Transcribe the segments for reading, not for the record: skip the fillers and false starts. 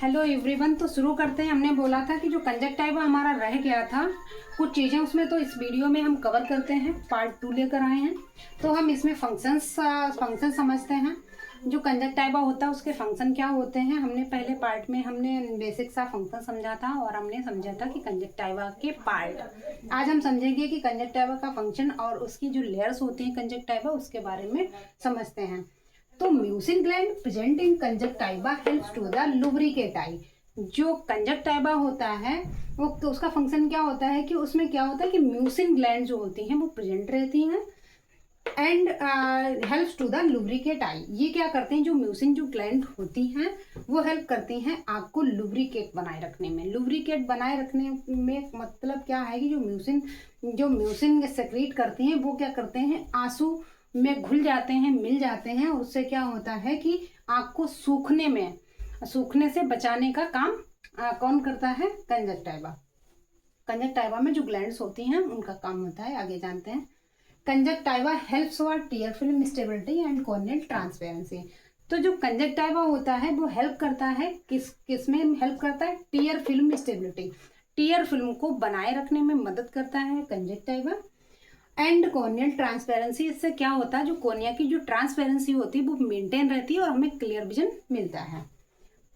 Hello everyone. तो शुरू करते हैं। हमने बोला था कि जो कंजक्टाइवा हमारा रह गया था कुछ चीज़ें उसमें, तो इस वीडियो में हम कवर करते हैं। पार्ट 2 लेकर आए हैं। तो हम इसमें फंक्शन समझते हैं। जो कंजक्टाइवा होता है उसके फंक्शन क्या होते हैं। हमने पहले पार्ट में हमने बेसिक सा फंक्शन समझा था और हमने समझा था कि कंजक्टाइवा के पार्ट। आज हम समझेंगे कि कंजक्टाइवा का फंक्शन और उसकी जो लेयर्स होती हैं कंजक्टाइवा, उसके बारे में समझते हैं। तो mucin gland present in conjunctiva helps to the lubricate eye. जो कंजक्टाइवा होता है वो, तो उसका फंक्शन क्या होता है कि उसमें क्या होता है कि म्यूसिन ग्लैंड जो होती हैं वो प्रेजेंट रहती हैं and helps to the lubricate eye. ये क्या करते हैं, जो म्यूसिन जो ग्लैंड होती हैं वो हेल्प करती हैं आग को लुब्रिकेट बनाए रखने में। लुब्रिकेट बनाए रखने में मतलब क्या है कि जो म्यूसिन सेक्रेट करती हैं वो क्या करते हैं, आंसू में घुल जाते हैं, मिल जाते हैं। और उससे क्या होता है कि आग को सूखने से बचाने का काम कौन करता है, कंजक्टाइवा। कंजक्टाइवा में जो ग्लैंड्स होती हैं उनका काम होता है। आगे जानते हैं। Conjunctiva helps for tier film stability and corneal transparency. तो जो कंजक्टाइवा होता है वो हेल्प करता है किस में हेल्प करता है, tier film stability. Tier film को बनाए रखने में मदद करता है कंजक्टाइवा। एंड कॉर्नियल ट्रांसपेरेंसी, इससे क्या होता है, जो कॉर्निया की जो ट्रांसपेरेंसी होती है वो मेंटेन रहती है और हमें क्लियर विजन मिलता है।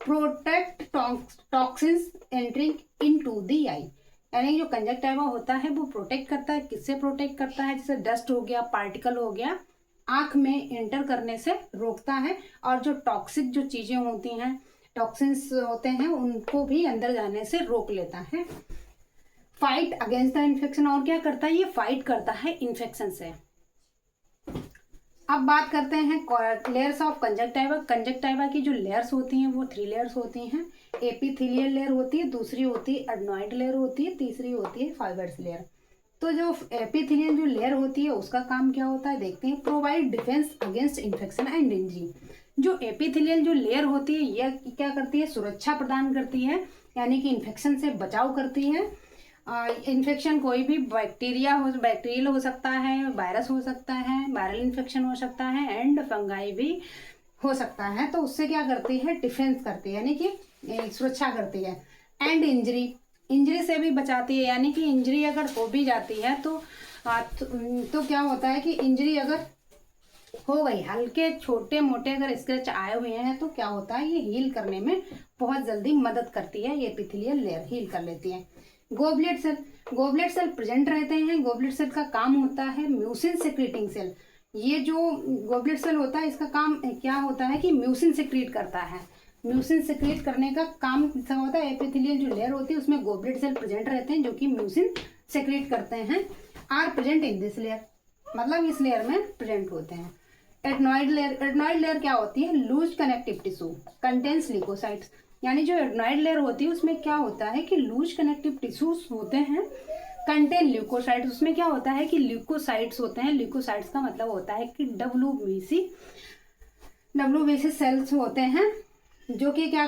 Protect toxins entering into the eye. यानी जो कंजक्टाइवा होता है वो प्रोटेक्ट करता है। किससे प्रोटेक्ट करता है, जैसे डस्ट हो गया, पार्टिकल हो गया, आंख में एंटर करने से रोकता है। और जो टॉक्सिक जो चीजें होती हैं, टॉक्सिन्स होते हैं, उनको भी अंदर जाने से रोक लेता है। फाइट अगेंस्ट द इन्फेक्शन, और क्या करता है, ये फाइट करता है इन्फेक्शन से। अब बात करते हैं लेयर्स ऑफ कंजक्टाइवा। कंजक्टाइवा की जो लेयर्स होती हैं वो 3 लेयर्स होती हैं। एपिथेलियल लेयर होती है, दूसरी होती है एडनॉइड लेयर होती है, तीसरी होती है फाइबर्स लेयर। तो जो एपिथेलियल जो लेयर होती है उसका काम क्या होता है, देखते हैं। Provide defence against infection and injury. जो एपिथेलियल जो लेयर होती है यह क्या करती है, सुरक्षा प्रदान करती है, यानी कि इन्फेक्शन से बचाव करती है। इन्फेक्शन कोई भी बैक्टीरियल हो सकता है, वायरस हो सकता है, वायरल इन्फेक्शन हो सकता है एंड फंगाई भी हो सकता है। तो उससे क्या करती है, डिफेंस करती है, यानी कि सुरक्षा करती है। एंड इंजरी से भी बचाती है, यानी कि इंजरी अगर हो भी जाती है तो क्या होता है कि इंजरी अगर हो गई, हल्के छोटे मोटे अगर स्क्रैच आए हुए हैं तो क्या होता है, ये हील करने में बहुत जल्दी मदद करती है। ये एपिथेलियल लेयर हील कर लेती है। गोबलेट सेल प्रेजेंट रहते हैं। गोबलेट सेल का काम होता है म्यूसिन सेक्रेटिंग सेल। ये जो गोबलेट सेल होता है इसका काम क्या होता है कि म्यूसिन सेक्रेट करता है। म्यूसिन सेक्रेट करने का काम होता है। एपिथेलियल जो लेयर होती है उसमें गोबलेट सेल प्रेजेंट रहते हैं जो कि म्यूसिन सेक्रेट करते हैं। Are present in this layer, मतलब इस लेयर में प्रेजेंट होते हैं। एडनॉइड लेयर क्या होती है, loose connective tissue contains leukocytes. यानी जो एडनॉइड लेयर होती है उसमें क्या होता है कि लूज कनेक्टिव टिश्यूज होते हैं, कंटेन ल्यूकोसाइट्स। उसमें क्या होता है कि ल्यूकोसाइट्स होते हैं। ल्यूकोसाइट्स का मतलब होता है कि डब्ल्यूबीसी सेल्स होते हैं जो कि क्या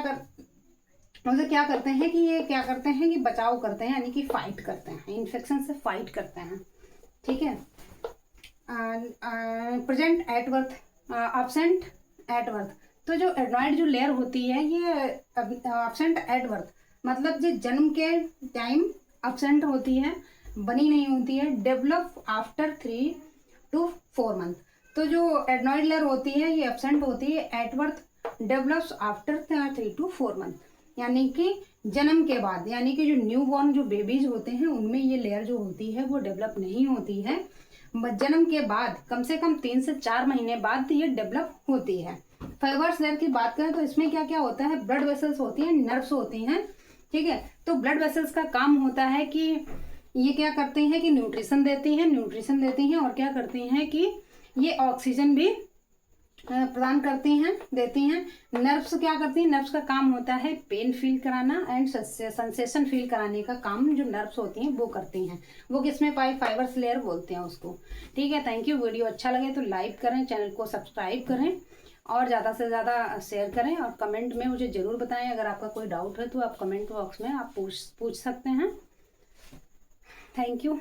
करते हैं कि ये क्या करते हैं कि बचाव करते हैं, यानी कि फाइट करते हैं, इन्फेक्शन से फाइट करते हैं। ठीक है। Present at birth, absent at birth. तो जो एडनॉइड जो लेयर होती है ये एब्सेंट एट बर्थ, मतलब जो जन्म के टाइम एब्सेंट होती है, बनी नहीं होती है। Develop after 3 to 4 month. तो जो एडनॉइड लेयर होती है ये एब्सेंट होती है at birth, develops after 3 to 4 month, यानी कि जन्म के बाद। यानी कि जो न्यू बॉर्न जो बेबीज होते हैं उनमें ये लेयर जो होती है वो डेवलप नहीं होती है। जन्म के बाद कम से कम 3 से 4 महीने बाद ये डेवलप होती है। फाइबर्स लेयर की बात करें तो इसमें क्या क्या होता है, ब्लड वेसल्स होती हैं, नर्व्स होती हैं। ठीक है। तो ब्लड वेसल्स का काम होता है कि ये क्या करती हैं कि न्यूट्रिशन देती हैं और क्या करती हैं कि ये ऑक्सीजन भी प्रदान देती हैं। नर्व्स क्या करती हैं, नर्व्स का काम होता है पेन फील कराना एंड सेंसेशन फील कराने का काम जो नर्व्स होती हैं वो करती हैं। वो किसमें पाई, फाइबर्स लेयर बोलते हैं उसको। ठीक है। Thank you. वीडियो अच्छा लगे तो लाइक करें, चैनल को सब्सक्राइब करें और ज़्यादा से ज़्यादा शेयर करें। और कमेंट में मुझे ज़रूर बताएं, अगर आपका कोई डाउट है तो आप कमेंट बॉक्स में आप पूछ सकते हैं। Thank you.